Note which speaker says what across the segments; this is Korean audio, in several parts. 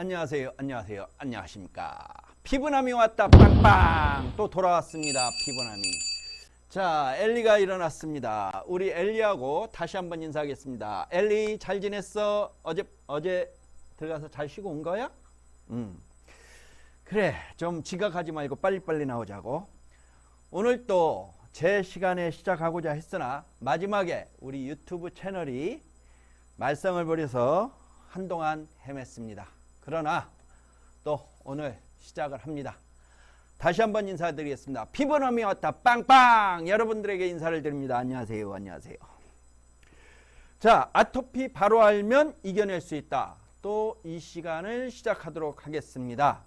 Speaker 1: 안녕하세요. 안녕하세요. 안녕하십니까. 피부남이 왔다 빵빵 또 돌아왔습니다. 피부남이. 자, 엘리가 일어났습니다. 우리 엘리하고 다시 한번 인사하겠습니다. 엘리 잘 지냈어? 어제 들어가서 잘 쉬고 온 거야? 그래, 좀 지각하지 말고 빨리빨리 나오자고. 오늘 또 제 시간에 시작하고자 했으나 마지막에 우리 유튜브 채널이 말썽을 부려서 한동안 헤맸습니다. 그러나 또 오늘 시작을 합니다. 다시 한번 인사드리겠습니다. 피부남이 왔다 빵빵 여러분들에게 인사를 드립니다. 안녕하세요. 안녕하세요. 자, 아토피 바로 알면 이겨낼 수 있다. 또 이 시간을 시작하도록 하겠습니다.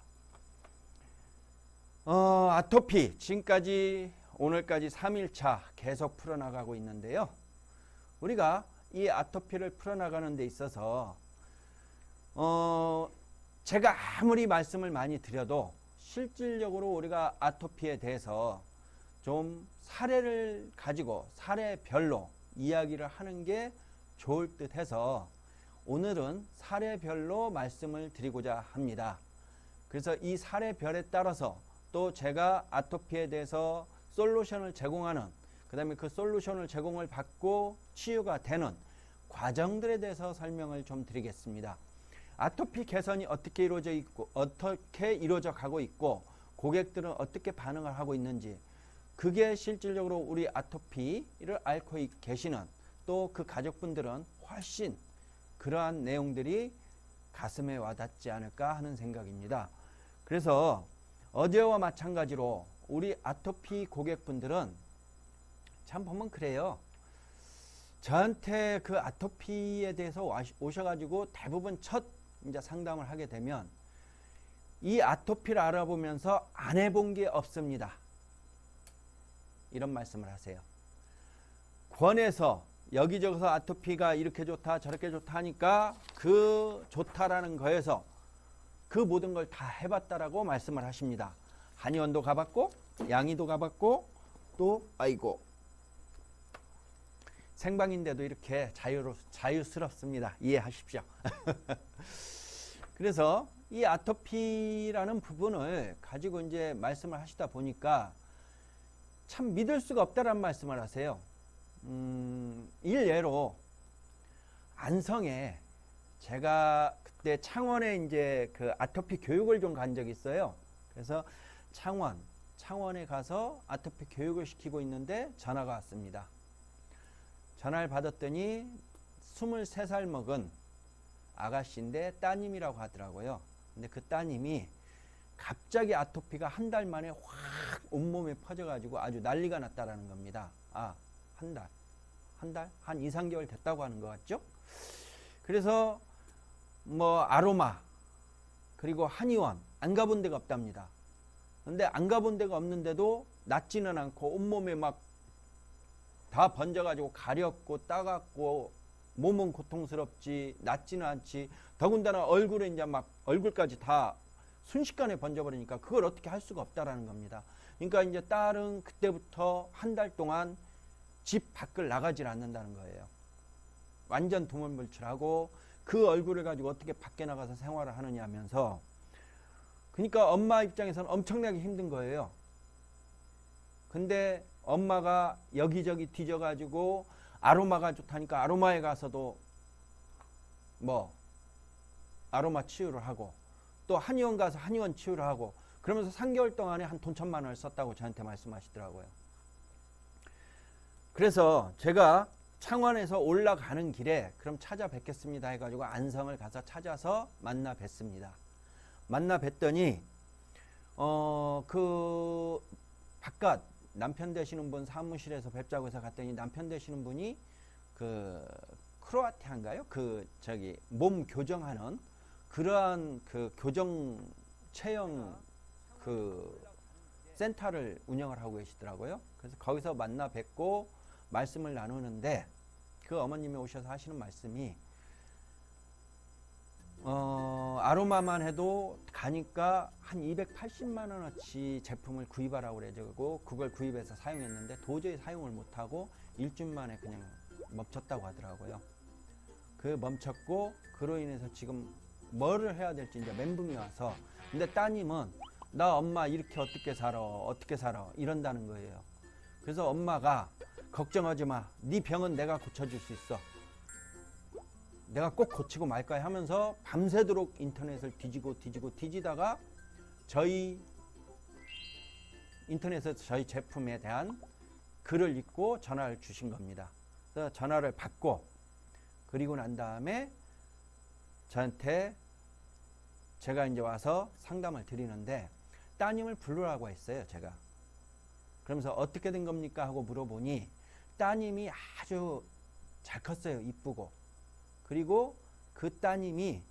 Speaker 1: 아토피 지금까지 오늘까지 3일차 계속 풀어나가고 있는데요. 우리가 이 아토피를 풀어나가는 데 있어서 제가 아무리 말씀을 많이 드려도 실질적으로 우리가 아토피에 대해서 좀 사례를 가지고 사례별로 이야기를 하는 게 좋을 듯 해서 오늘은 사례별로 말씀을 드리고자 합니다. 그래서 이 사례별에 따라서 또 제가 아토피에 대해서 솔루션을 제공하는, 그 다음에 그 솔루션을 제공을 받고 치유가 되는 과정들에 대해서 설명을 좀 드리겠습니다. 아토피 개선이 어떻게 이루어져 있고 어떻게 이루어져 가고 있고 고객들은 어떻게 반응을 하고 있는지, 그게 실질적으로 우리 아토피를 앓고 계시는 또 그 가족분들은 훨씬 그러한 내용들이 가슴에 와닿지 않을까 하는 생각입니다. 그래서 어제와 마찬가지로 우리 아토피 고객분들은 참 보면 그래요. 저한테 그 아토피에 대해서 오셔가지고 대부분 첫 이제 상담을 하게 되면 이 아토피를 알아보면서 안 해본 게 없습니다. 이런 말씀을 하세요. 권해서 여기저기서 아토피가 이렇게 좋다 저렇게 좋다 하니까 그 좋다라는 거에서 그 모든 걸 다 해봤다라고 말씀을 하십니다. 한의원도 가봤고 양의도 가봤고 또 아이고 생방인데도 이렇게 자유스럽습니다. 이해하십시오. 그래서 이 아토피라는 부분을 가지고 이제 말씀을 하시다 보니까 참 믿을 수가 없다라는 말씀을 하세요. 일례로 안성에 제가 그때 창원에 이제 그 아토피 교육을 좀 간 적이 있어요. 그래서 창원에 가서 아토피 교육을 시키고 있는데 전화가 왔습니다. 전화를 받았더니 23살 먹은 아가씨인데 따님이라고 하더라고요. 근데 그 따님이 갑자기 아토피가 한 달 만에 확 온몸에 퍼져가지고 아주 난리가 났다라는 겁니다. 한 달? 한 2, 3개월 됐다고 하는 것 같죠? 그래서 뭐 아로마 그리고 한의원 안 가본 데가 없답니다. 근데 안 가본 데가 없는데도 낫지는 않고 온몸에 막 다 번져가지고 가렵고 따갑고 몸은 고통스럽지 낫지는 않지, 더군다나 얼굴에 이제 막 얼굴까지 다 순식간에 번져버리니까 그걸 어떻게 할 수가 없다라는 겁니다. 그러니까 이제 딸은 그때부터 한 달 동안 집 밖을 나가질 않는다는 거예요. 완전 두문불출하고 그 얼굴을 가지고 어떻게 밖에 나가서 생활을 하느냐 하면서, 그러니까 엄마 입장에서는 엄청나게 힘든 거예요. 근데 엄마가 여기저기 뒤져가지고 아로마가 좋다니까 아로마에 가서도 뭐 아로마 치유를 하고 또 한의원 가서 한의원 치유를 하고 그러면서 3개월 동안에 한 돈 1,000만 원을 썼다고 저한테 말씀하시더라고요. 그래서 제가 창원에서 올라가는 길에 그럼 찾아뵙겠습니다 해가지고 안성을 가서 찾아서 만나 뵀습니다. 만나 뵀더니 그 바깥 남편 되시는 분 사무실에서 뵙자고 해서 갔더니 남편 되시는 분이 그 크로아티아인가요? 그 저기 몸 교정하는 그러한 그 교정 체형 그 센터를 운영을 하고 계시더라고요. 그래서 거기서 만나 뵙고 말씀을 나누는데 그 어머님이 오셔서 하시는 말씀이 아로마만 해도 가니까 한 280만 원어치 제품을 구입하라고 그래가지고 그걸 구입해서 사용했는데 도저히 사용을 못하고 일주일 만에 그냥 멈췄다고 하더라고요. 그 멈췄고 그로 인해서 지금 뭐를 해야 될지 이제 멘붕이 와서. 근데 따님은 나 엄마 이렇게 어떻게 살아 이런다는 거예요. 그래서 엄마가 걱정하지 마. 네 병은 내가 고쳐줄 수 있어. 내가 꼭 고치고 말 거야 하면서 밤새도록 인터넷을 뒤지다가 저희 인터넷에서 저희 제품에 대한 글을 읽고 전화를 주신 겁니다. 그래서 전화를 받고 그리고 난 다음에 저한테 제가 이제 와서 상담을 드리는데 따님을 부르라고 했어요. 제가. 그러면서 어떻게 된 겁니까 하고 물어보니 따님이 아주 잘 컸어요. 이쁘고. 그리고 그 따님이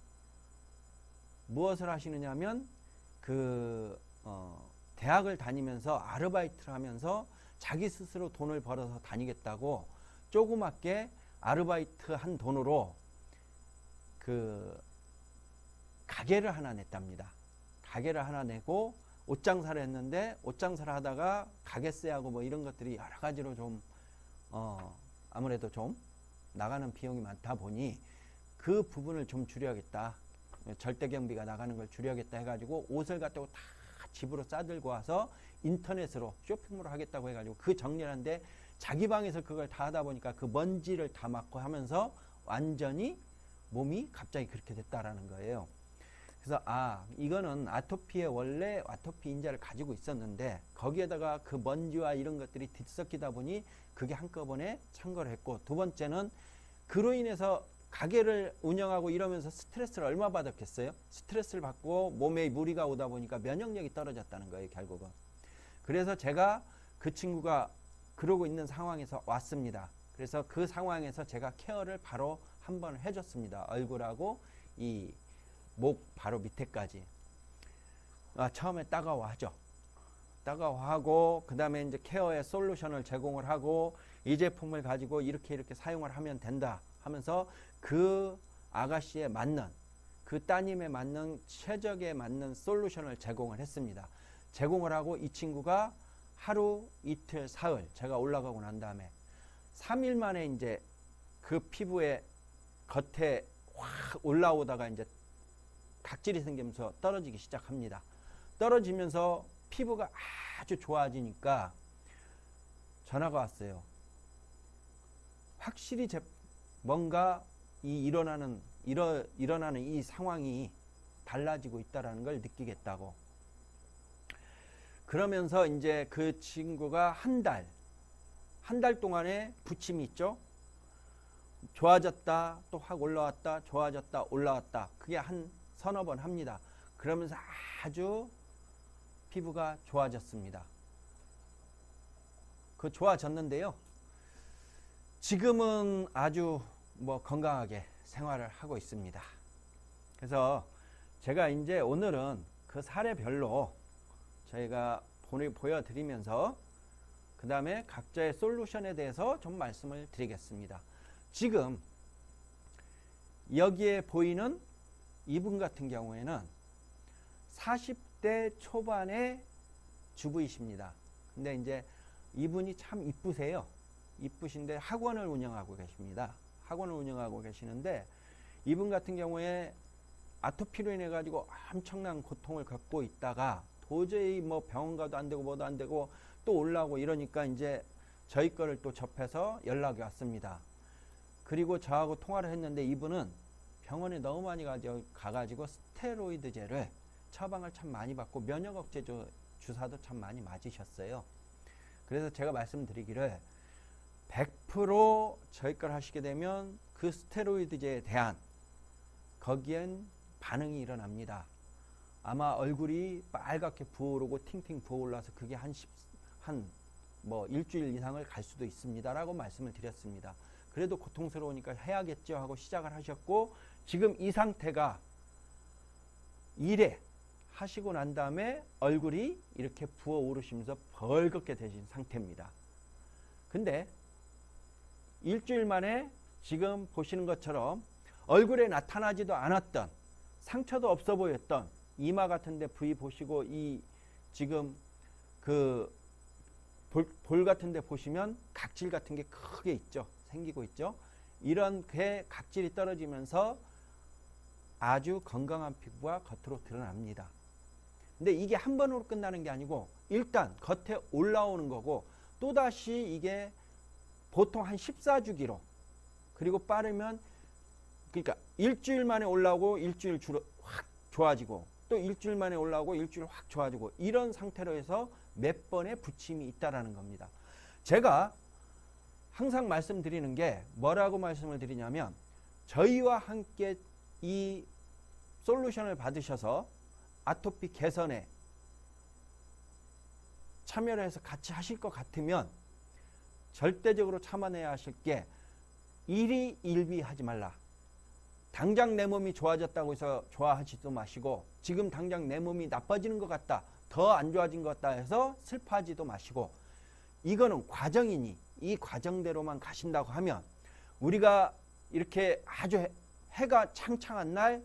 Speaker 1: 무엇을 하시느냐면 대학을 다니면서 아르바이트를 하면서 자기 스스로 돈을 벌어서 다니겠다고 조그맣게 아르바이트 한 돈으로 가게를 하나 냈답니다. 가게를 하나 내고 옷장사를 했는데 옷장사를 하다가 가게세하고 뭐 이런 것들이 여러 가지로 좀 아무래도 좀 나가는 비용이 많다 보니 그 부분을 좀 줄여야겠다. 절대 경비가 나가는 걸 줄여야겠다 해가지고 옷을 갖다가 다 집으로 싸들고 와서 인터넷으로 쇼핑몰을 하겠다고 해가지고 그 정리를 하는데 자기 방에서 그걸 다 하다 보니까 그 먼지를 다 맡고 하면서 완전히 몸이 갑자기 그렇게 됐다라는 거예요. 그래서 이거는 아토피의 원래 아토피 인자를 가지고 있었는데 거기에다가 그 먼지와 이런 것들이 뒤섞이다 보니 그게 한꺼번에 창궐을 했고, 두 번째는 그로 인해서 가게를 운영하고 이러면서 스트레스를 얼마 받았겠어요? 스트레스를 받고 몸에 무리가 오다 보니까 면역력이 떨어졌다는 거예요, 결국은. 그래서 제가 그 친구가 그러고 있는 상황에서 왔습니다. 그래서 그 상황에서 제가 케어를 바로 한번 해줬습니다. 얼굴하고 이 목 바로 밑에까지. 처음에 따가워하죠. 따가워하고 그 다음에 이제 케어의 솔루션을 제공을 하고 이 제품을 가지고 이렇게 사용을 하면 된다 하면서 그 아가씨에 맞는, 그 따님에 맞는 최적에 맞는 솔루션을 제공을 했습니다. 제공을 하고 이 친구가 하루, 이틀, 사흘 제가 올라가고 난 다음에 3일 만에 이제 그 피부에 겉에 확 올라오다가 이제 각질이 생기면서 떨어지기 시작합니다. 떨어지면서 피부가 아주 좋아지니까 전화가 왔어요. 확실히 뭔가 일어나는 이 상황이 달라지고 있다라는 걸 느끼겠다고. 그러면서 이제 그 친구가 한 달 동안의 부침이 있죠. 좋아졌다 또 확 올라왔다, 좋아졌다 올라왔다, 그게 한 서너 번 합니다. 그러면서 아주 피부가 좋아졌습니다. 좋아졌는데요. 지금은 아주 건강하게 생활을 하고 있습니다. 그래서 제가 이제 오늘은 그 사례별로 저희가 보여드리면서 그 다음에 각자의 솔루션에 대해서 좀 말씀을 드리겠습니다. 지금 여기에 보이는 이분 같은 경우에는 40대 초반의 주부이십니다. 근데 이제 이분이 참 이쁘세요. 이쁘신데 학원을 운영하고 계십니다. 학원을 운영하고 계시는데 이분 같은 경우에 아토피로 인해 가지고 엄청난 고통을 겪고 있다가 도저히 병원 가도 안 되고 뭐도 안 되고 또 올라오고 이러니까 이제 저희 거를 또 접해서 연락이 왔습니다. 그리고 저하고 통화를 했는데 이분은 병원에 너무 많이 가가지고 스테로이드제를 처방을 참 많이 받고 면역 억제 주사도 참 많이 맞으셨어요. 그래서 제가 말씀드리기를 100% 저희 걸 하시게 되면 그 스테로이드제에 대한 거기엔 반응이 일어납니다. 아마 얼굴이 빨갛게 부어오르고 팅팅 부어올라서 그게 일주일 이상을 갈 수도 있습니다 라고 말씀을 드렸습니다. 그래도 고통스러우니까 해야겠죠 하고 시작을 하셨고, 지금 이 상태가 1회 하시고 난 다음에 얼굴이 이렇게 부어오르시면서 벌겋게 되신 상태입니다. 근데 일주일 만에 지금 보시는 것처럼 얼굴에 나타나지도 않았던, 상처도 없어 보였던 이마 같은 데 부위 보시고 지금 볼 같은 데 보시면 각질 같은 게 크게 있죠. 생기고 있죠. 이런 게 각질이 떨어지면서 아주 건강한 피부가 겉으로 드러납니다. 근데 이게 한 번으로 끝나는 게 아니고 일단 겉에 올라오는 거고 또다시 이게 보통 한 14주기로 그리고 빠르면 그러니까 일주일 만에 올라오고 일주일 주로 확 좋아지고 또 일주일 만에 올라오고 일주일 확 좋아지고 이런 상태로 해서 몇 번의 부침이 있다라는 겁니다. 제가 항상 말씀드리는 게 뭐라고 말씀을 드리냐면 저희와 함께 이 솔루션을 받으셔서 아토피 개선에 참여를 해서 같이 하실 것 같으면 절대적으로 참아내야 하실 게 일희일비하지 말라. 당장 내 몸이 좋아졌다고 해서 좋아하지도 마시고 지금 당장 내 몸이 나빠지는 것 같다, 더 안 좋아진 것 같다 해서 슬퍼하지도 마시고 이거는 과정이니 이 과정대로만 가신다고 하면 우리가 이렇게 아주 해가 창창한 날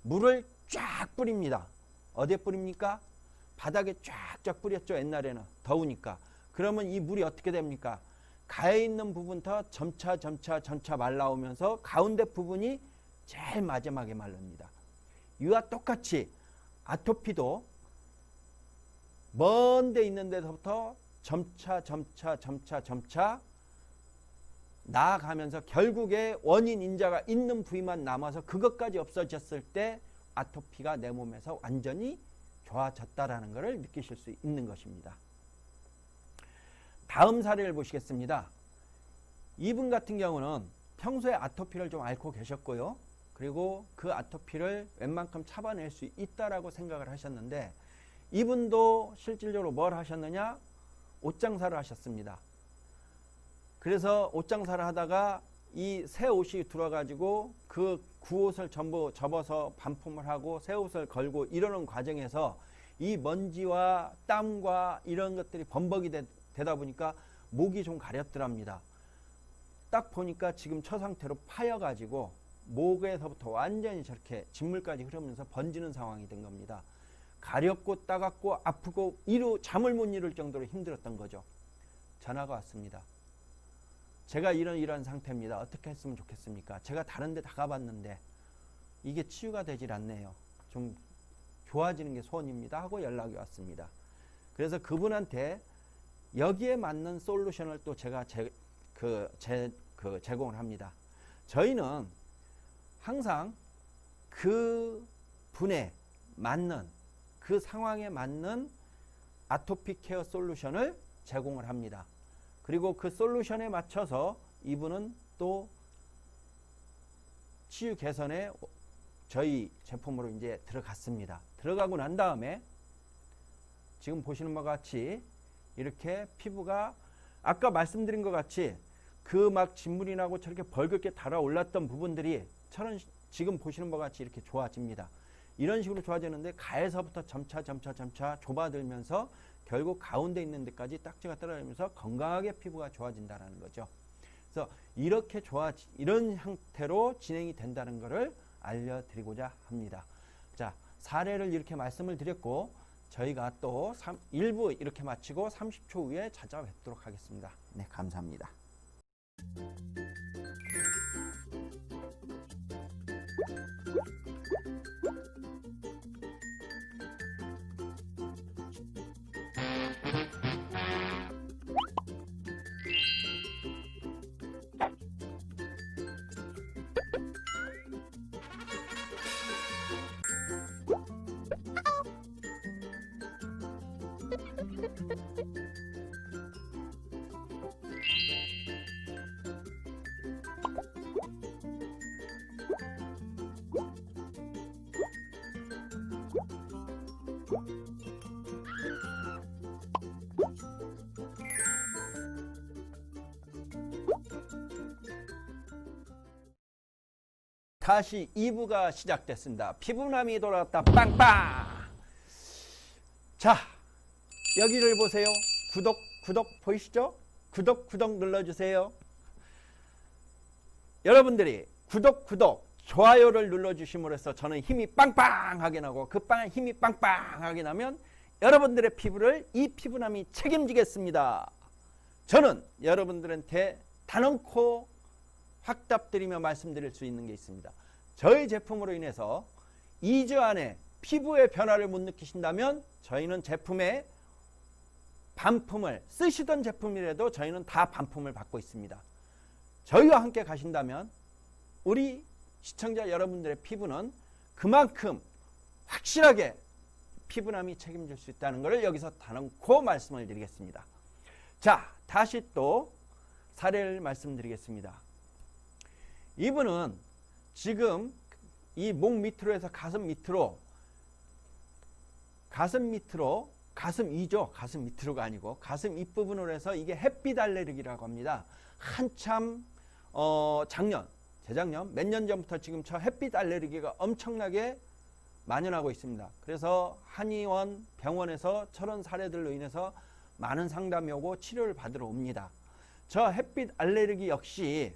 Speaker 1: 물을 쫙 뿌립니다. 어디에 뿌립니까? 바닥에 쫙쫙 뿌렸죠. 옛날에는 더우니까. 그러면 이 물이 어떻게 됩니까? 가에 있는 부분부터 점차 말라오면서 가운데 부분이 제일 마지막에 마릅니다. 이와 똑같이 아토피도 먼 데 있는 데서부터 점차 나아가면서 결국에 원인 인자가 있는 부위만 남아서 그것까지 없어졌을 때 아토피가 내 몸에서 완전히 좋아졌다라는 것을 느끼실 수 있는 것입니다. 다음 사례를 보시겠습니다. 이분 같은 경우는 평소에 아토피를 좀 앓고 계셨고요. 그리고 그 아토피를 웬만큼 잡아낼 수 있다라고 생각을 하셨는데 이분도 실질적으로 뭘 하셨느냐? 옷장사를 하셨습니다. 그래서 옷장사를 하다가 이 새 옷이 들어가지고 그 구옷을 전부 접어서 반품을 하고 새 옷을 걸고 이러는 과정에서 이 먼지와 땀과 이런 것들이 범벅이 되다 보니까 목이 좀 가렵더랍니다. 딱 보니까 지금 처 상태로 파여가지고 목에서부터 완전히 저렇게 진물까지 흐르면서 번지는 상황이 된 겁니다. 가렵고 따갑고 아프고 잠을 못 이룰 정도로 힘들었던 거죠. 전화가 왔습니다. 제가 이런 상태입니다. 어떻게 했으면 좋겠습니까? 제가 다른 데 다 가봤는데 이게 치유가 되질 않네요. 좀 좋아지는 게 소원입니다 하고 연락이 왔습니다. 그래서 그분한테 여기에 맞는 솔루션을 또 제가 제공을 합니다. 저희는 항상 그 분에 맞는 그 상황에 맞는 아토피 케어 솔루션을 제공을 합니다. 그리고 그 솔루션에 맞춰서 이분은 또 치유 개선에 저희 제품으로 이제 들어갔습니다. 들어가고 난 다음에 지금 보시는 바와 같이 이렇게 피부가 아까 말씀드린 것 같이 그 막 진물이 나고 저렇게 벌겋게 달아올랐던 부분들이 지금 보시는 바와 같이 이렇게 좋아집니다. 이런 식으로 좋아지는데 가에서부터 점차 좁아들면서 결국 가운데 있는 데까지 딱지가 떨어지면서 건강하게 피부가 좋아진다는 거죠. 그래서 이런 형태로 진행이 된다는 것을 알려드리고자 합니다. 자, 사례를 이렇게 말씀을 드렸고 저희가 또 1부 이렇게 마치고 30초 후에 찾아뵙도록 하겠습니다. 네, 감사합니다. 다시 2부가 시작됐습니다. 피부남이 돌아왔다. 빵빵! 자, 여기를 보세요. 구독 보이시죠? 구독 눌러주세요. 여러분들이 구독, 좋아요를 눌러주심으로써 저는 힘이 빵빵하게 나고 그 힘이 빵빵하게 나면 여러분들의 피부를 이 피부남이 책임지겠습니다. 저는 여러분들한테 단언코 확답드리며 말씀드릴 수 있는 게 있습니다. 저희 제품으로 인해서 2주 안에 피부의 변화를 못 느끼신다면 저희는 제품에 반품을, 쓰시던 제품이라도 저희는 다 반품을 받고 있습니다. 저희와 함께 가신다면 우리 시청자 여러분들의 피부는 그만큼 확실하게 피부남이 책임질 수 있다는 것을 여기서 단언코 말씀을 드리겠습니다. 자, 다시 또 사례를 말씀드리겠습니다. 이분은 지금 이 목 밑으로 해서 가슴 밑으로, 가슴 위죠. 가슴 밑으로가 아니고 가슴 윗부분으로 해서 이게 햇빛 알레르기라고 합니다. 한참 작년, 재작년, 몇 년 전부터 지금 저 햇빛 알레르기가 엄청나게 만연하고 있습니다. 그래서 한의원 병원에서 저런 사례들로 인해서 많은 상담이 오고 치료를 받으러 옵니다. 저 햇빛 알레르기 역시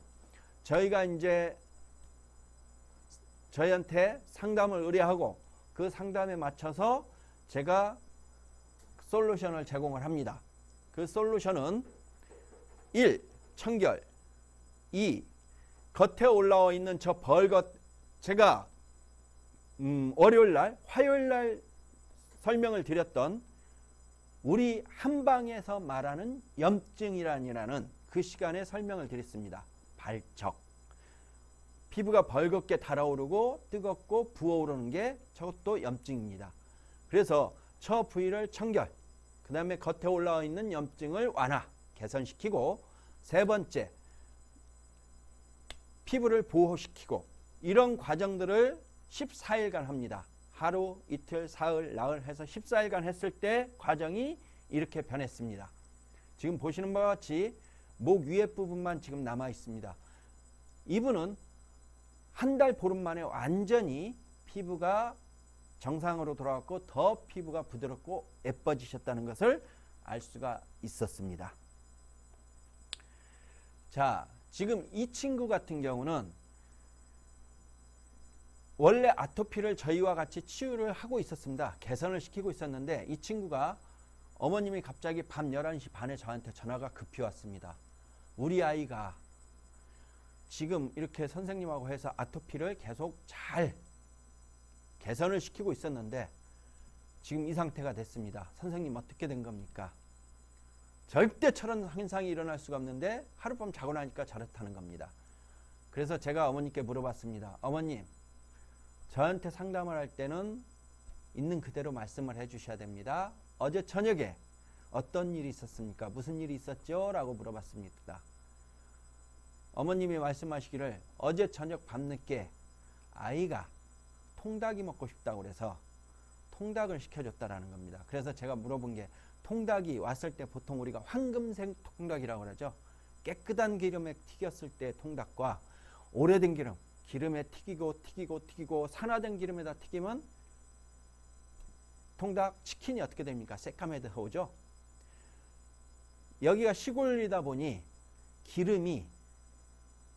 Speaker 1: 저희가 이제 저희한테 상담을 의뢰하고 그 상담에 맞춰서 제가 솔루션을 제공을 합니다. 그 솔루션은 1. 청결, 2. 겉에 올라와 있는 저 벌겋, 제가 월요일날, 화요일날 설명을 드렸던 우리 한방에서 말하는 염증이라는 그 시간에 설명을 드렸습니다. 발적. 피부가 벌겋게 달아오르고 뜨겁고 부어오르는 게 저것도 염증입니다. 그래서 저 부위를 청결, 그 다음에 겉에 올라와 있는 염증을 완화, 개선시키고, 세 번째, 피부를 보호시키고, 이런 과정들을 14일간 합니다. 하루, 이틀, 사흘, 나흘 해서 14일간 했을 때 과정이 이렇게 변했습니다. 지금 보시는 바와 같이 목 위에 부분만 지금 남아 있습니다. 이분은 한 달 보름 만에 완전히 피부가 정상으로 돌아왔고 더 피부가 부드럽고 예뻐지셨다는 것을 알 수가 있었습니다. 자, 지금 이 친구 같은 경우는 원래 아토피를 저희와 같이 치유를 하고 있었습니다. 개선을 시키고 있었는데 이 친구가 어머님이 갑자기 밤 11시 반에 저한테 전화가 급히 왔습니다. 우리 아이가 지금 이렇게 선생님하고 해서 아토피를 계속 잘 개선을 시키고 있었는데 지금 이 상태가 됐습니다. 선생님 어떻게 된 겁니까? 절대 저런 현상이 일어날 수가 없는데 하룻밤 자고 나니까 저렇다는 겁니다. 그래서 제가 어머니께 물어봤습니다. 어머님, 저한테 상담을 할 때는 있는 그대로 말씀을 해주셔야 됩니다. 어제 저녁에 어떤 일이 있었습니까? 무슨 일이 있었죠? 라고 물어봤습니다. 어머님이 말씀하시기를 어제 저녁 밤늦게 아이가 통닭이 먹고 싶다고 그래서 통닭을 시켜줬다라는 겁니다. 그래서 제가 물어본 게 통닭이 왔을 때 보통 우리가 황금색 통닭이라고 그러죠. 깨끗한 기름에 튀겼을 때 통닭과 오래된 기름에 튀기고 산화된 기름에다 튀기면 통닭 치킨이 어떻게 됩니까? 새까매져 오죠. 여기가 시골이다 보니 기름이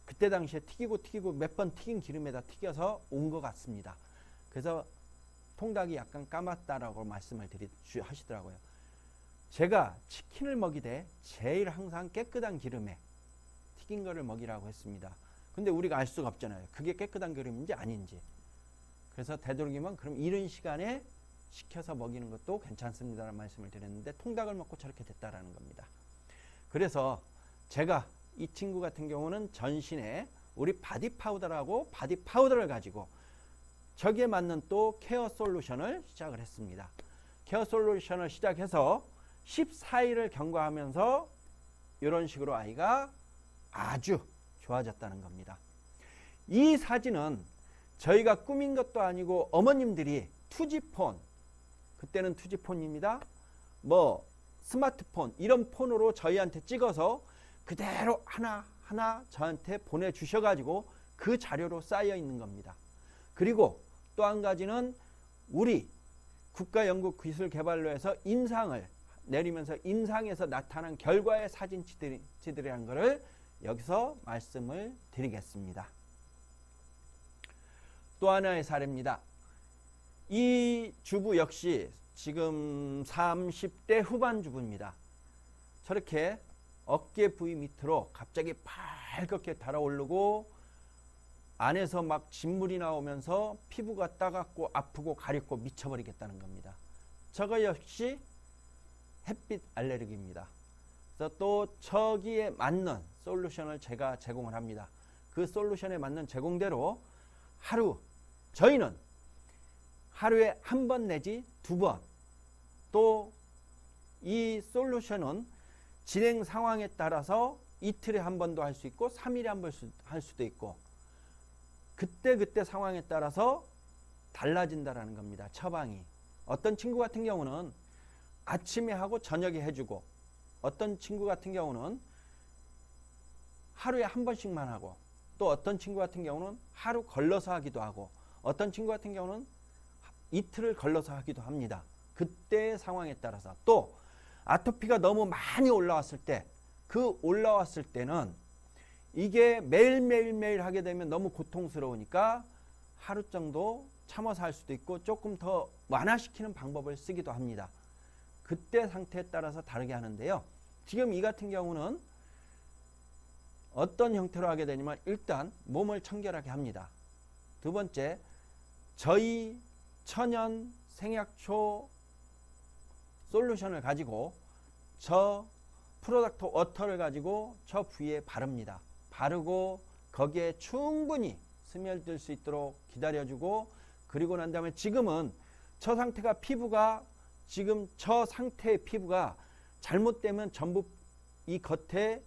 Speaker 1: 그때 당시에 튀기고 몇 번 튀긴 기름에다 튀겨서 온 것 같습니다. 그래서 통닭이 약간 까맣다라고 말씀을 하시더라고요. 제가 치킨을 먹이되 제일 항상 깨끗한 기름에 튀긴 거를 먹이라고 했습니다. 근데 우리가 알 수가 없잖아요. 그게 깨끗한 기름인지 아닌지. 그래서 되도록이면 그럼 이른 시간에 식혀서 먹이는 것도 괜찮습니다라는 말씀을 드렸는데 통닭을 먹고 저렇게 됐다라는 겁니다. 그래서 제가 이 친구 같은 경우는 전신에 우리 바디 파우더라고 바디 파우더를 가지고 저기에 맞는 또 케어 솔루션을 시작을 했습니다. 케어 솔루션을 시작해서 14일을 경과하면서 이런 식으로 아이가 아주 좋아졌다는 겁니다. 이 사진은 저희가 꾸민 것도 아니고 어머님들이 투지폰, 그때는 투지폰입니다. 뭐 스마트폰 이런 폰으로 저희한테 찍어서 그대로 하나하나 저한테 보내주셔가지고 그 자료로 쌓여 있는 겁니다. 그리고 또 한 가지는 우리 국가연구기술개발로에서 임상을 내리면서 임상에서 나타난 결과의 사진치들이라는 것을 여기서 말씀을 드리겠습니다. 또 하나의 사례입니다. 이 주부 역시 지금 30대 후반 주부입니다. 저렇게 어깨 부위 밑으로 갑자기 밝게 달아오르고 안에서 막 진물이 나오면서 피부가 따갑고 아프고 가렵고 미쳐버리겠다는 겁니다. 저거 역시 햇빛 알레르기입니다. 그래서 또 저기에 맞는 솔루션을 제가 제공을 합니다. 그 솔루션에 맞는 제공대로 저희는 하루에 한 번 내지 2번, 또 이 솔루션은 진행 상황에 따라서 이틀에 한 번도 할 수 있고 3일에 한 번 할 수도 있고 그때 상황에 따라서 달라진다라는 겁니다. 처방이. 어떤 친구 같은 경우는 아침에 하고 저녁에 해주고, 어떤 친구 같은 경우는 하루에 한 번씩만 하고, 또 어떤 친구 같은 경우는 하루 걸러서 하기도 하고, 어떤 친구 같은 경우는 이틀을 걸러서 하기도 합니다. 그때의 상황에 따라서. 또 아토피가 너무 많이 올라왔을 때, 그 올라왔을 때는 이게 매일매일 하게 되면 너무 고통스러우니까 하루 정도 참아서 할 수도 있고 조금 더 완화시키는 방법을 쓰기도 합니다. 그때 상태에 따라서 다르게 하는데요. 지금 이 같은 경우는 어떤 형태로 하게 되냐면 일단 몸을 청결하게 합니다. 두 번째, 저희 천연 생약초 솔루션을 가지고 저 프로덕트 워터를 가지고 저 부위에 바릅니다. 바르고 거기에 충분히 스며들 수 있도록 기다려주고, 그리고 난 다음에 지금은 저 상태가 지금 저 상태의 피부가 잘못되면 전부 이 겉에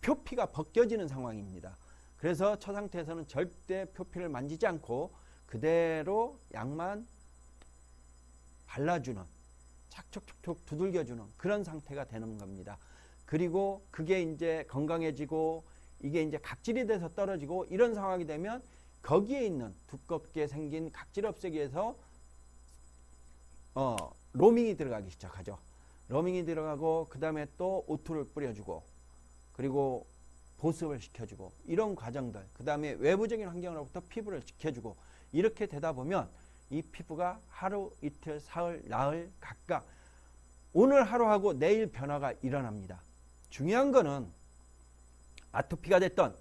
Speaker 1: 표피가 벗겨지는 상황입니다. 그래서 저 상태에서는 절대 표피를 만지지 않고 그대로 약만 발라주는, 착촉촉촉 두들겨주는 그런 상태가 되는 겁니다. 그리고 그게 이제 건강해지고 이게 이제 각질이 돼서 떨어지고 이런 상황이 되면 거기에 있는 두껍게 생긴 각질 없애기 위해서 로밍이 들어가기 시작하죠. 로밍이 들어가고 그 다음에 또 오투를 뿌려주고 그리고 보습을 시켜주고 이런 과정들, 그 다음에 외부적인 환경으로부터 피부를 지켜주고 이렇게 되다 보면 이 피부가 하루, 이틀, 사흘, 나흘 각각 오늘 하루하고 내일 변화가 일어납니다. 중요한 거는 아토피가 됐던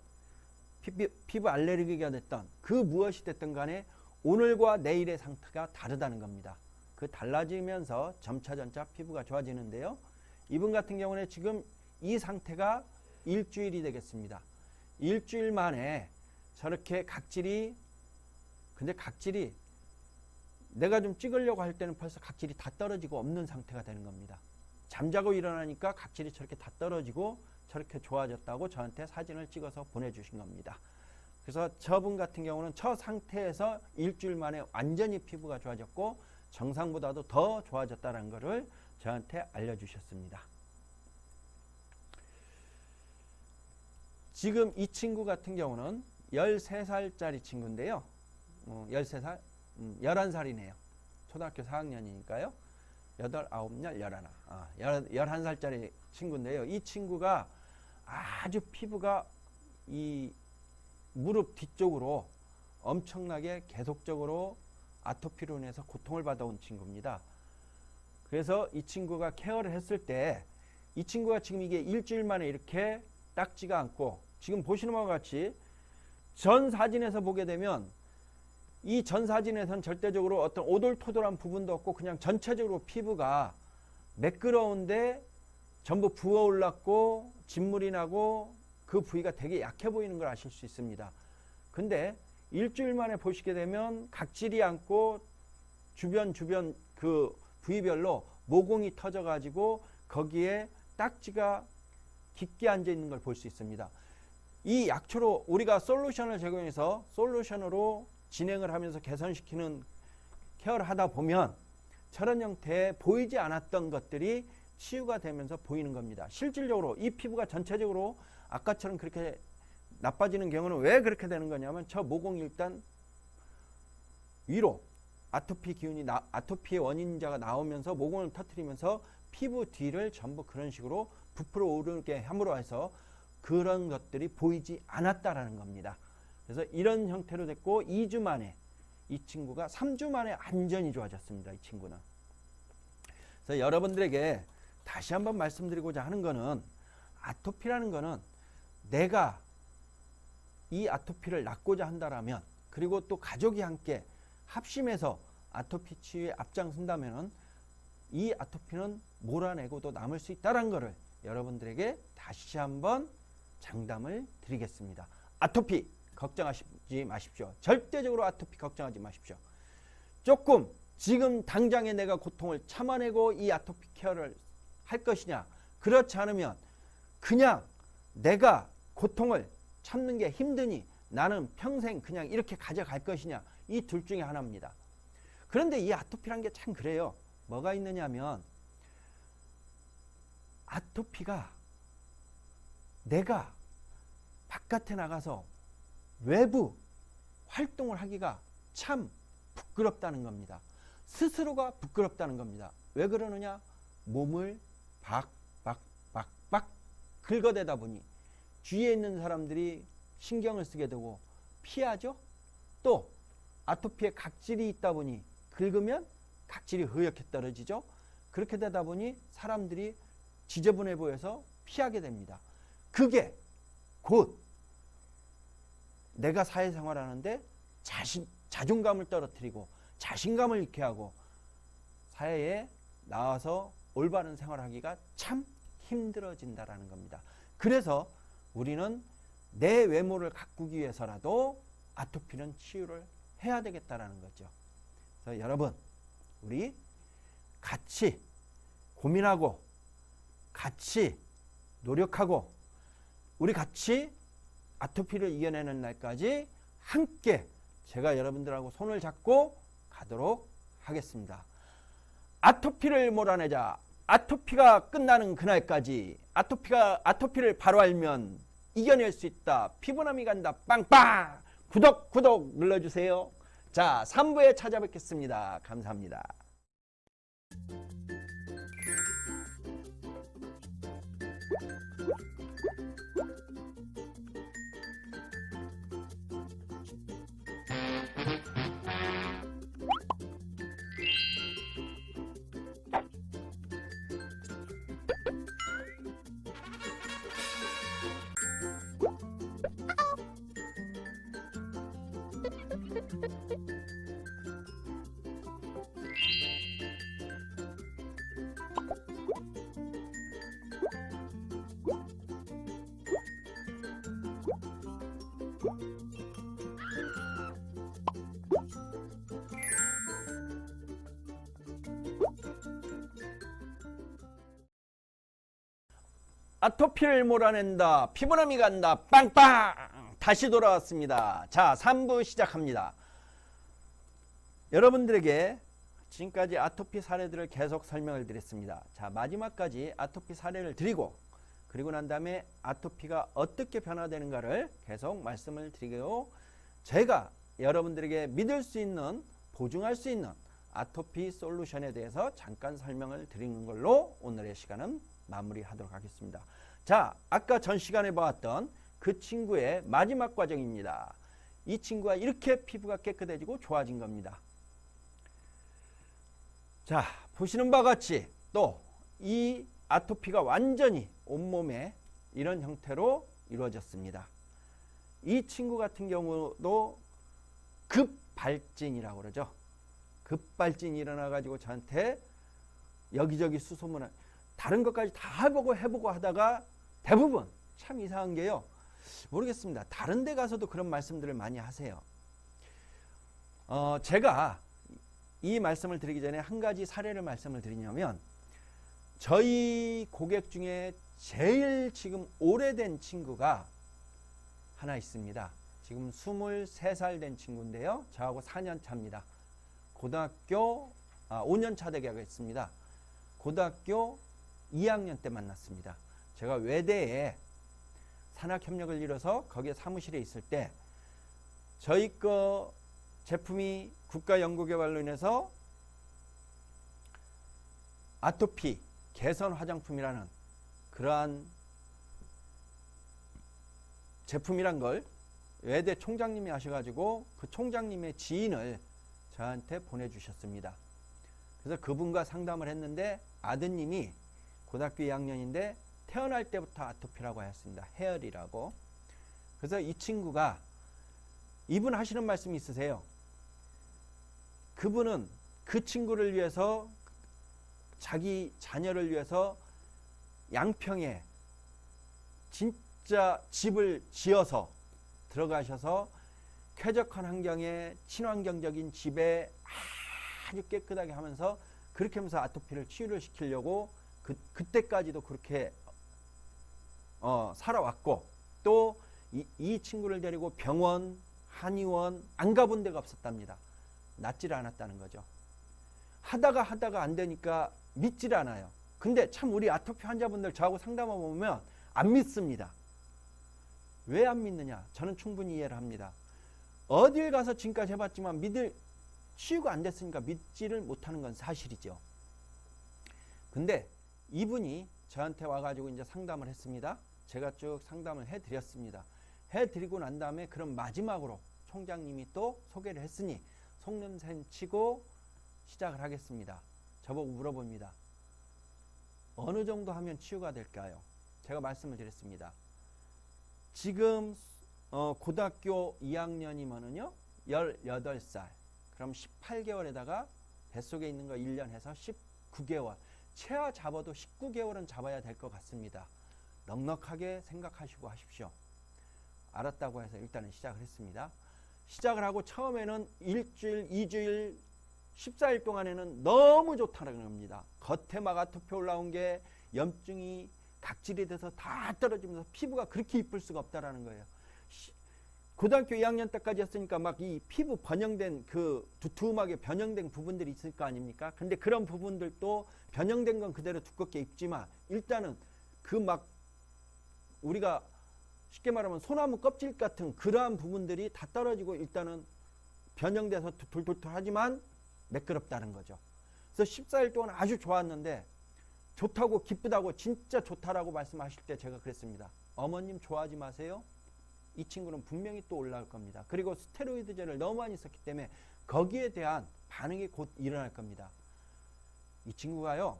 Speaker 1: 피부 알레르기가 됐던 그 무엇이 됐든 간에 오늘과 내일의 상태가 다르다는 겁니다. 그 달라지면서 점차 피부가 좋아지는데요. 이분 같은 경우는 지금 이 상태가 일주일이 되겠습니다. 일주일 만에 저렇게 근데 각질이 내가 좀 찍으려고 할 때는 벌써 각질이 다 떨어지고 없는 상태가 되는 겁니다. 잠자고 일어나니까 각질이 저렇게 다 떨어지고 저렇게 좋아졌다고 저한테 사진을 찍어서 보내주신 겁니다. 그래서 저분 같은 경우는 저 상태에서 일주일 만에 완전히 피부가 좋아졌고 정상보다도 더 좋아졌다는 것을 저한테 알려주셨습니다. 지금 이 친구 같은 경우는 13살짜리 친구인데요. 13살? 11살이네요. 초등학교 4학년이니까요. 8, 9, 11. 11살짜리 친구인데요. 이 친구가 아주 피부가 이 무릎 뒤쪽으로 엄청나게 계속적으로 아토피로 인해서 고통을 받아온 친구입니다. 그래서 이 친구가 케어를 했을 때 이 친구가 지금 이게 일주일 만에 이렇게 닦지가 않고 지금 보시는 바와 같이 전 사진에서 보게 되면 이 전 사진에선 절대적으로 어떤 오돌토돌한 부분도 없고 그냥 전체적으로 피부가 매끄러운데 전부 부어올랐고 진물이 나고 그 부위가 되게 약해 보이는 걸 아실 수 있습니다. 근데 일주일 만에 보시게 되면 각질이 않고 주변 그 부위별로 모공이 터져 가지고 거기에 딱지가 깊게 앉아 있는 걸 볼 수 있습니다. 이 약초로 우리가 솔루션을 제공해서 솔루션으로 진행을 하면서 개선시키는 케어를 하다 보면 저런 형태의 보이지 않았던 것들이 치유가 되면서 보이는 겁니다. 실질적으로 이 피부가 전체적으로 아까처럼 그렇게 나빠지는 경우는 왜 그렇게 되는 거냐면 저 모공이 일단 위로 아토피의 원인자가 나오면서 모공을 터뜨리면서 피부 뒤를 전부 그런 식으로 부풀어 오르게 함으로 해서 그런 것들이 보이지 않았다라는 겁니다. 그래서 이런 형태로 됐고 2주 만에 이 친구가 3주 만에 완전히 좋아졌습니다. 이 친구는. 그래서 여러분들에게 다시 한번 말씀드리고자 하는 거는 아토피라는 거는 내가 이 아토피를 낫고자 한다라면, 그리고 또 가족이 함께 합심해서 아토피 치유에 앞장선다면 이 아토피는 몰아내고도 남을 수 있다는 것을 여러분들에게 다시 한번 장담을 드리겠습니다. 아토피 걱정하지 마십시오. 절대적으로 아토피 걱정하지 마십시오. 조금 지금 당장에 내가 고통을 참아내고 이 아토피 케어를 할 것이냐, 그렇지 않으면 그냥 내가 고통을 참는 게 힘드니 나는 평생 그냥 이렇게 가져갈 것이냐, 이 둘 중에 하나입니다. 그런데 이 아토피란 게 참 그래요. 뭐가 있느냐면, 아토피가 내가 바깥에 나가서 외부 활동을 하기가 참 부끄럽다는 겁니다. 스스로가 부끄럽다는 겁니다. 왜 그러느냐? 몸을 박박박박 긁어대다 보니 주위에 있는 사람들이 신경을 쓰게 되고 피하죠. 또 아토피에 각질이 있다 보니 긁으면 각질이 흐옇게 떨어지죠. 그렇게 되다 보니 사람들이 지저분해 보여서 피하게 됩니다. 그게 곧 내가 사회생활하는데 자존감을 떨어뜨리고 자신감을 잃게 하고 사회에 나와서 올바른 생활하기가 참 힘들어진다라는 겁니다. 그래서 우리는 내 외모를 가꾸기 위해서라도 아토피는 치유를 해야 되겠다라는 거죠. 그래서 여러분, 우리 같이 고민하고 같이 노력하고 우리 같이 아토피를 이겨내는 날까지 함께 제가 여러분들하고 손을 잡고 가도록 하겠습니다. 아토피를 몰아내자. 아토피가 끝나는 그날까지. 아토피를 바로 알면 이겨낼 수 있다. 피부남이 간다. 빵빵. 구독 눌러주세요. 자, 3부에 찾아뵙겠습니다. 감사합니다. 아토피를 몰아낸다. 피부남이 간다. 빵빵. 다시 돌아왔습니다. 자, 3부 시작합니다. 여러분들에게 지금까지 아토피 사례들을 계속 설명을 드렸습니다. 자, 마지막까지 아토피 사례를 드리고 그리고 난 다음에 아토피가 어떻게 변화되는가를 계속 말씀을 드리고 제가 여러분들에게 믿을 수 있는, 보증할 수 있는 아토피 솔루션에 대해서 잠깐 설명을 드리는 걸로 오늘의 시간은 마무리하도록 하겠습니다. 자, 아까 전 시간에 보았던 그 친구의 마지막 과정입니다. 이 친구가 이렇게 피부가 깨끗해지고 좋아진 겁니다. 자, 보시는 바와 같이 또 이 아토피가 완전히 온몸에 이런 형태로 이루어졌습니다. 이 친구 같은 경우도 급발진이라고 그러죠. 급발진이 일어나가지고 저한테 여기저기 수소문을 다른 것까지 다 해보고 하다가 대부분 참 이상한 게요. 모르겠습니다. 다른 데 가서도 그런 말씀들을 많이 하세요. 제가 이 말씀을 드리기 전에 한 가지 사례를 말씀을 드리냐면 저희 고객 중에 제일 지금 오래된 친구가 하나 있습니다. 지금 23살 된 친구인데요. 저하고 4년 차입니다. 고등학교 5년 차 되겠습니다. 고등학교 2학년 때 만났습니다. 제가 외대에 산학협력을 이뤄서 거기에 사무실에 있을 때 저희 거 제품이 국가연구개발로 인해서 아토피 개선 화장품이라는 그러한 제품이란 걸 외대 총장님이 하셔가지고 그 총장님의 지인을 저한테 보내주셨습니다. 그래서 그분과 상담을 했는데 아드님이 고등학교 2학년인데 태어날 때부터 아토피라고 하였습니다. 해열이라고. 그래서 이 친구가 이분 하시는 말씀이 있으세요. 그분은 그 친구를 위해서 자기 자녀를 위해서 양평에 진짜 집을 지어서 들어가셔서 쾌적한 환경에 친환경적인 집에 아주 깨끗하게 하면서 그렇게 하면서 아토피를 치유를 시키려고 그때까지도 그렇게 살아왔고 또 이 친구를 데리고 병원, 한의원 안 가본 데가 없었답니다. 낫질 않았다는 거죠. 하다가 안 되니까 믿질 않아요. 근데 참 우리 아토피 환자분들 저하고 상담해 보면 안 믿습니다. 왜 안 믿느냐? 저는 충분히 이해를 합니다. 어딜 가서 지금까지 해봤지만 치유가 안 됐으니까 믿지를 못하는 건 사실이죠. 근데 이분이 저한테 와가지고 이제 상담을 했습니다. 제가 쭉 상담을 해드렸습니다. 해드리고 난 다음에 그럼 마지막으로 총장님이 또 소개를 했으니 속눈샘 치고 시작을 하겠습니다. 저보고 물어봅니다. 어느 정도 하면 치유가 될까요? 제가 말씀을 드렸습니다. 지금 고등학교 2학년이면은요 18살 그럼 18개월에다가 뱃속에 있는 거 1년 해서 19개월 최하 잡아도 19개월은 잡아야 될 것 같습니다. 넉넉하게 생각하시고 하십시오. 알았다고 해서 일단은 시작을 했습니다. 시작을 하고 처음에는 일주일, 2주일, 14일 동안에는 너무 좋다는 겁니다. 겉에 막 아토피 올라온 게 염증이 각질이 돼서 다 떨어지면서 피부가 그렇게 이쁠 수가 없다라는 거예요. 고등학교 2학년 때까지 했으니까 막 이 피부 번영된 그 두툼하게 변형된 부분들이 있을 거 아닙니까? 근데 그런 부분들도 변형된 건 그대로 두껍게 입지만 일단은 그 막 우리가 쉽게 말하면 소나무 껍질 같은 그러한 부분들이 다 떨어지고 일단은 변형돼서 돌돌돌 하지만 매끄럽다는 거죠. 그래서 14일 동안 아주 좋았는데 좋다고 기쁘다고 진짜 좋다라고 말씀하실 때 제가 그랬습니다. 어머님 좋아하지 마세요. 이 친구는 분명히 또 올라올 겁니다. 그리고 스테로이드제를 너무 많이 썼기 때문에 거기에 대한 반응이 곧 일어날 겁니다. 이 친구가요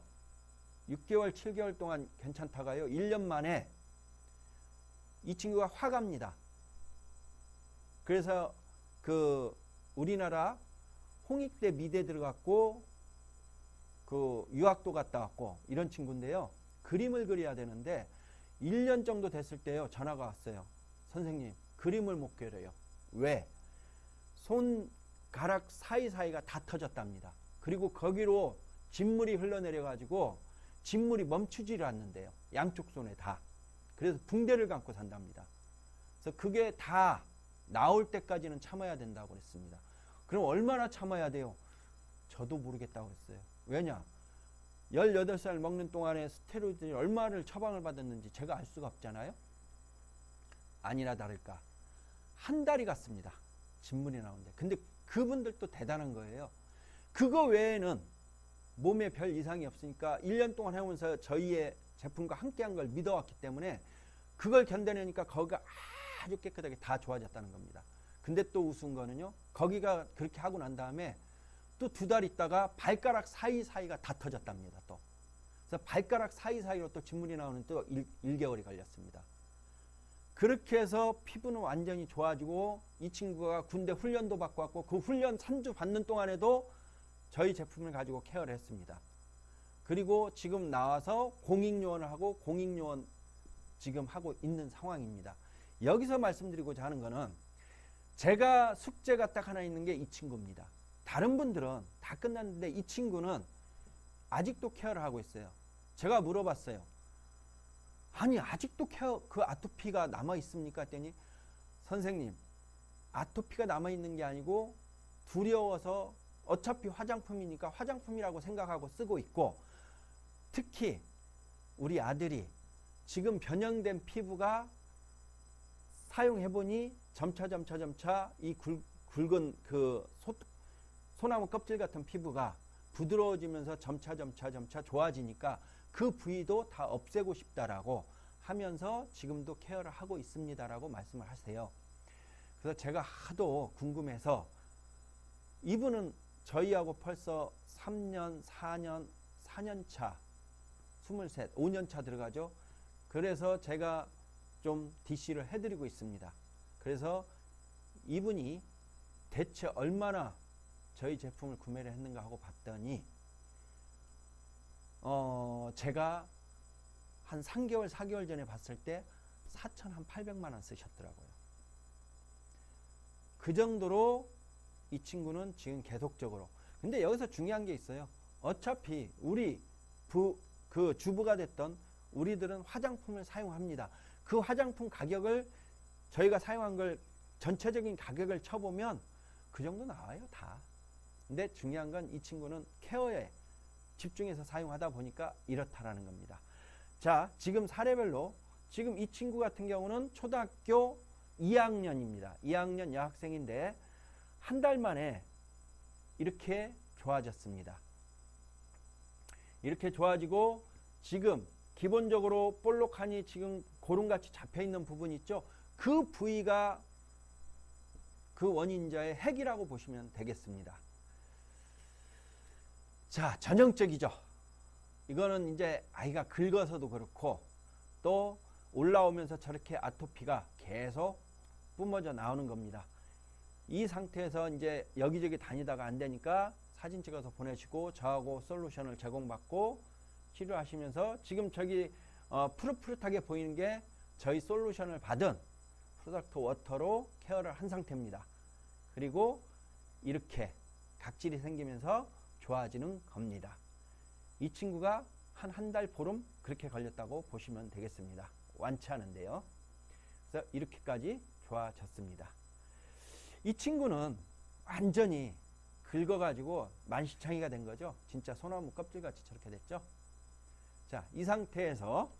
Speaker 1: 6개월 7개월 동안 괜찮다가요 1년 만에 이 친구가 화갑니다. 그래서 그 우리나라 홍익대 미대 들어갔고 그 유학도 갔다 왔고 이런 친구인데요. 그림을 그려야 되는데 1년 정도 됐을 때요 전화가 왔어요. 선생님 그림을 못 그려요. 왜? 손가락 사이사이가 다 터졌답니다. 그리고 거기로 진물이 흘러내려 가지고 진물이 멈추지를 않는데요. 양쪽 손에 다. 그래서 붕대를 감고 산답니다. 그래서 그게 다 나올 때까지는 참아야 된다고 그랬습니다. 그럼 얼마나 참아야 돼요? 저도 모르겠다고 그랬어요. 왜냐? 18살 먹는 동안에 스테로이드를 얼마를 처방을 받았는지 제가 알 수가 없잖아요. 아니나 다를까 한 달이 갔습니다. 진물이 나오는데. 근데 그분들도 대단한 거예요. 그거 외에는 몸에 별 이상이 없으니까 1년 동안 해오면서 저희의 제품과 함께한 걸 믿어왔기 때문에 그걸 견뎌내니까 거기가 아주 깨끗하게 다 좋아졌다는 겁니다. 근데 또 우스운 거는요. 거기가 그렇게 하고 난 다음에 또 2달 있다가 발가락 사이사이가 다 터졌답니다. 또. 그래서 발가락 사이사이로 또 진물이 나오는 또 1개월이 걸렸습니다. 그렇게 해서 피부는 완전히 좋아지고 이 친구가 군대 훈련도 받고 왔고 그 훈련 3주 받는 동안에도 저희 제품을 가지고 케어를 했습니다. 그리고 지금 나와서 공익요원을 하고 공익요원 지금 하고 있는 상황입니다. 여기서 말씀드리고자 하는 거는 제가 숙제가 딱 하나 있는 게 이 친구입니다. 다른 분들은 다 끝났는데 이 친구는 아직도 케어를 하고 있어요. 제가 물어봤어요. 아니 아직도 그 아토피가 남아 있습니까? 했더니 선생님 아토피가 남아 있는 게 아니고 두려워서 어차피 화장품이니까 화장품이라고 생각하고 쓰고 있고 특히 우리 아들이 지금 변형된 피부가 사용해보니 점차 이 굵은 그 소나무 껍질 같은 피부가 부드러워지면서 점차 좋아지니까 그 부위도 다 없애고 싶다라고 하면서 지금도 케어를 하고 있습니다라고 말씀을 하세요. 그래서 제가 하도 궁금해서 이분은 저희하고 벌써 3년, 4년 차, 23, 5년 차 들어가죠. 그래서 제가 좀 DC를 해드리고 있습니다. 그래서 이분이 대체 얼마나 저희 제품을 구매를 했는가 하고 봤더니 제가 한 3개월 4개월 전에 봤을 때 4,800만 원 쓰셨더라고요. 그 정도로 이 친구는 지금 계속적으로. 근데 여기서 중요한 게 있어요. 어차피 우리 그 주부가 됐던 우리들은 화장품을 사용합니다. 그 화장품 가격을 저희가 사용한 걸 전체적인 가격을 쳐보면 그 정도 나와요, 다. 근데 중요한 건 이 친구는 케어에 집중해서 사용하다 보니까 이렇다라는 겁니다. 자, 지금 사례별로 지금 이 친구 같은 경우는 초등학교 2학년입니다. 2학년 여학생인데 한 달 만에 이렇게 좋아졌습니다. 이렇게 좋아지고 지금 기본적으로 볼록하니 지금 고름같이 잡혀있는 부분 있죠. 그 부위가 그 원인자의 핵이라고 보시면 되겠습니다. 자, 전형적이죠. 이거는 이제 아이가 긁어서도 그렇고 또 올라오면서 저렇게 아토피가 계속 뿜어져 나오는 겁니다. 이 상태에서 이제 여기저기 다니다가 안 되니까 사진 찍어서 보내시고 저하고 솔루션을 제공받고 치료하시면서 지금 저기 푸릇푸릇하게 보이는 게 저희 솔루션을 받은 프로덕트 워터로 케어를 한 상태입니다. 그리고 이렇게 각질이 생기면서 좋아지는 겁니다. 이 친구가 한 달 보름 그렇게 걸렸다고 보시면 되겠습니다. 완치하는데요. 그래서 이렇게까지 좋아졌습니다. 이 친구는 완전히 긁어가지고 만시창이가 된 거죠. 진짜 소나무 껍질같이 저렇게 됐죠. 자, 이 상태에서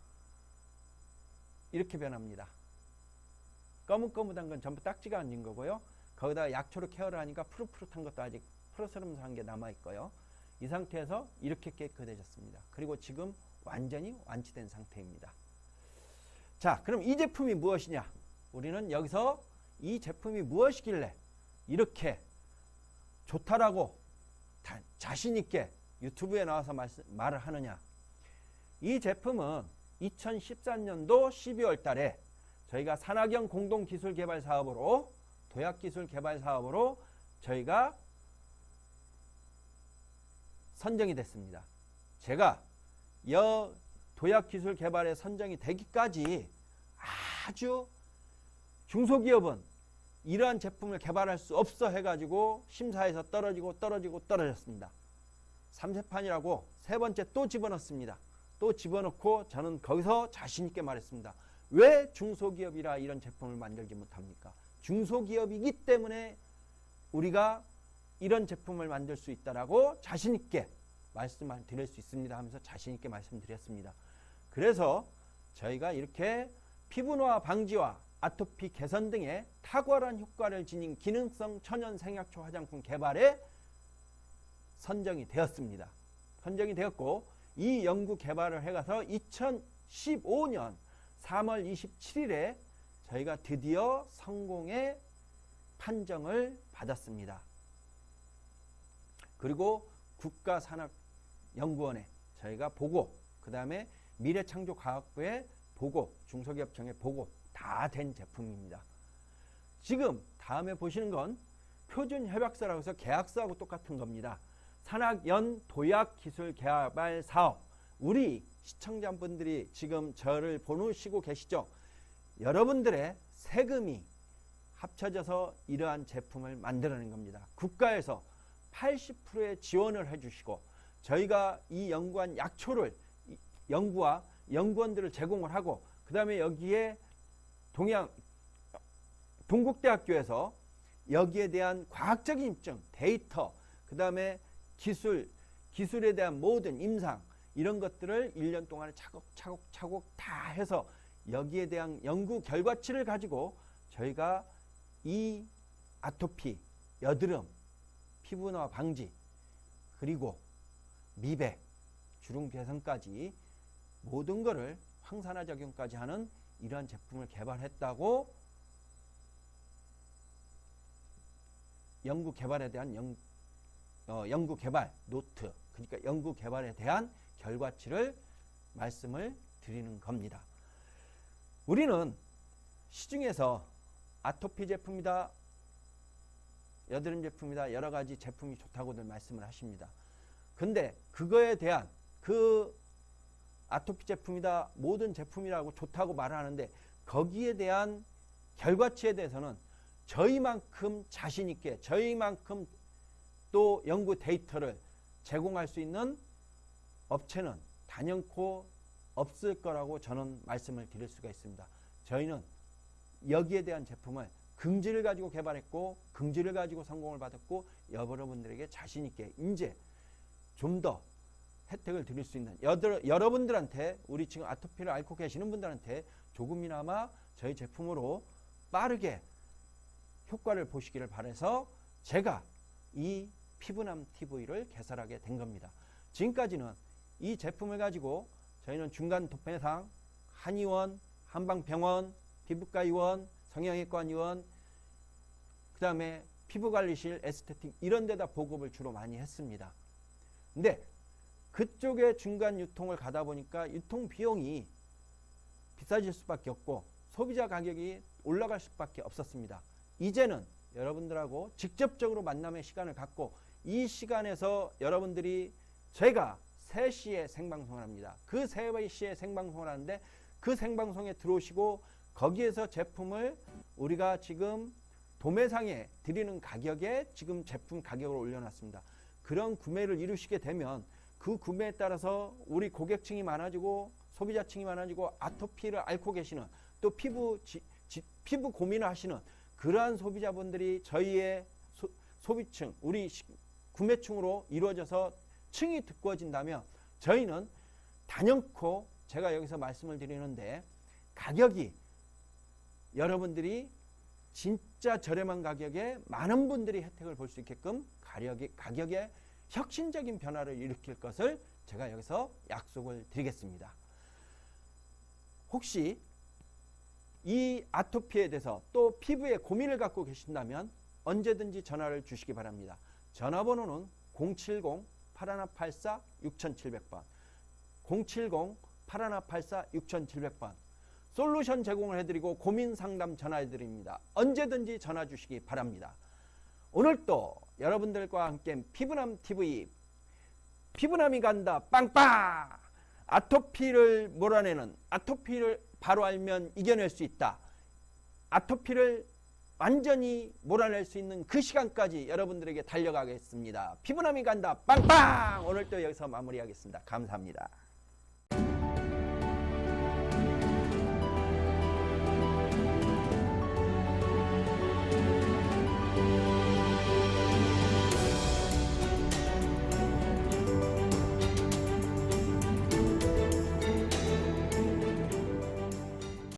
Speaker 1: 이렇게 변합니다. 거뭇거뭇한 건 전부 딱지가 앉은 거고요. 거기다가 약초로 케어를 하니까 푸릇푸릇한 것도 아직 푸르스름한 게 남아있고요. 이 상태에서 이렇게 깨끗해졌습니다. 그리고 지금 완전히 완치된 상태입니다. 자, 그럼 이 제품이 무엇이냐? 우리는 여기서 이 제품이 무엇이길래 이렇게 좋다라고 자신있게 유튜브에 나와서 말을 하느냐? 이 제품은 2013년도 12월 달에 저희가 산학연 공동기술개발사업으로 도약기술개발사업으로 저희가 선정이 됐습니다. 제가 도약기술개발에 선정이 되기까지 아주 중소기업은 이러한 제품을 개발할 수 없어 해가지고 심사에서 떨어졌습니다. 3세판이라고 세 번째 또 집어넣습니다. 또 집어넣고 저는 거기서 자신있게 말했습니다. 왜 중소기업이라 이런 제품을 만들지 못합니까? 중소기업이기 때문에 우리가 이런 제품을 만들 수 있다라고 자신있게 말씀을 드릴 수 있습니다 하면서 자신있게 말씀드렸습니다. 그래서 저희가 이렇게 피부 노화 방지와 아토피 개선 등의 탁월한 효과를 지닌 기능성 천연 생약초 화장품 개발에 선정이 되었습니다. 선정이 되었고 이 연구 개발을 해가서 2015년 3월 27일에 저희가 드디어 성공의 판정을 받았습니다. 그리고 국가산업연구원에 저희가 보고, 그 다음에 미래창조과학부에 보고, 중소기업청에 보고 다 된 제품입니다. 지금 다음에 보시는 건 표준협약서라고 해서 계약서하고 똑같은 겁니다. 산학연 도약기술개발사업. 우리 시청자분들이 지금 저를 보시고 계시죠? 여러분들의 세금이 합쳐져서 이러한 제품을 만들어낸 겁니다. 국가에서 80%의 지원을 해주시고 저희가 이 연구한 약초를 연구와 연구원들을 제공을 하고, 그 다음에 여기에 동국대학교에서 여기에 대한 과학적인 입증, 데이터, 그 다음에 기술에 대한 모든 임상 이런 것들을 1년 동안에 차곡차곡 다 해서 여기에 대한 연구 결과치를 가지고 저희가 이 아토피, 여드름, 피부노화 방지, 그리고 미백, 주름 개선까지 모든 것을 항산화 작용까지 하는 이러한 제품을 개발했다고 연구 개발에 대한 연구 개발 노트, 그러니까 연구 개발에 대한 결과치를 말씀을 드리는 겁니다. 우리는 시중에서 아토피 제품이다, 여드름 제품이다, 여러 가지 제품이 좋다고들 말씀을 하십니다. 근데 그거에 대한 그 아토피 제품이다, 모든 제품이라고 좋다고 말하는데 거기에 대한 결과치에 대해서는 저희만큼 자신 있게, 저희만큼 또 연구 데이터를 제공할 수 있는 업체는 단연코 없을 거라고 저는 말씀을 드릴 수가 있습니다. 저희는 여기에 대한 제품을 긍지를 가지고 개발했고 긍지를 가지고 성공을 받았고 여러분들에게 자신 있게 이제 좀 더 혜택을 드릴 수 있는 여러분들한테, 우리 지금 아토피를 앓고 계시는 분들한테 조금이나마 저희 제품으로 빠르게 효과를 보시기를 바라서 제가 이 피부남 TV를 개설하게 된 겁니다. 지금까지는 이 제품을 가지고 저희는 중간 도매상, 한의원, 한방병원, 피부과의원, 성형외과의원, 그 다음에 피부관리실, 에스테틱 이런 데다 보급을 주로 많이 했습니다. 근데 그쪽에 중간 유통을 가다 보니까 유통 비용이 비싸질 수밖에 없고 소비자 가격이 올라갈 수밖에 없었습니다. 이제는 여러분들하고 직접적으로 만남의 시간을 갖고 이 시간에서 여러분들이 제가 3시에 생방송을 합니다. 그 3시에 생방송을 하는데 그 생방송에 들어오시고 거기에서 제품을 우리가 지금 도매상에 드리는 가격에 지금 제품 가격을 올려놨습니다. 그런 구매를 이루시게 되면 그 구매에 따라서 우리 고객층이 많아지고 소비자층이 많아지고 아토피를 앓고 계시는 또 피부 고민을 하시는 그러한 소비자분들이 저희의 소비층, 우리 구매층으로 이루어져서 층이 두꺼워진다면 저희는 단연코 제가 여기서 말씀을 드리는데 가격이 여러분들이 진짜 저렴한 가격에 많은 분들이 혜택을 볼 수 있게끔 가격에 혁신적인 변화를 일으킬 것을 제가 여기서 약속을 드리겠습니다. 혹시 이 아토피에 대해서 또 피부에 고민을 갖고 계신다면 언제든지 전화를 주시기 바랍니다. 전화번호는 070-8184-6700번 070-8184-6700번 솔루션 제공을 해드리고 고민 상담 전화해드립니다. 언제든지 전화 주시기 바랍니다. 오늘도 여러분들과 함께 피부남 TV, 피부남이 간다 빵빵! 아토피를 몰아내는, 아토피를 바로 알면 이겨낼 수 있다. 아토피를 완전히 몰아낼 수 있는 그 시간까지 여러분들에게 달려가겠습니다. 피부남이 간다 빵빵! 오늘도 여기서 마무리하겠습니다. 감사합니다.